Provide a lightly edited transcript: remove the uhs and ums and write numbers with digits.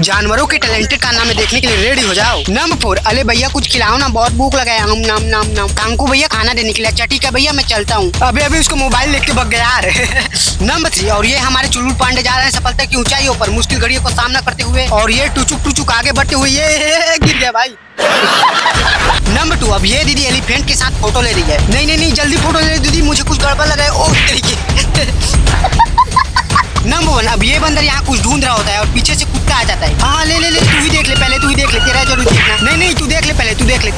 जानवरों के टैलेंटेड कारनामे देखने के लिए रेडी हो जाओ। नंबर 4, अले भैया कुछ खिलाओ ना, बहुत भूख लगा है। नाम नाम नाम कांकू भैया खाना देने के लिए। अच्छा ठीक है भैया मैं चलता हूँ। अभी उसको मोबाइल लेके भग गया यार। नंबर 3, और ये हमारे चुलबुल पांडे जा रहे हैं सफलता की ऊंचाइयों पर मुश्किल घड़ियों का सामना करते हुए, और ये टुचुक आगे बढ़ते हुए ये गिर गया भाई। नंबर 2, अब ये दीदी एलिफेंट के साथ फोटो ले रही है। नहीं जल्दी फोटो ले दीदी, मुझे कुछ गड़बड़ लगा है। ओह तरीके। नंबर 1, अब ये बंदर यहाँ कुछ ढूंढ रहा होता है और पीछे से कुत्ता आ जाता है। हाँ ले तू ही देख ले पहले, तू ही देख ले, तेरा जरूर देखना। नहीं तू देख ले पहले, तू देख ले।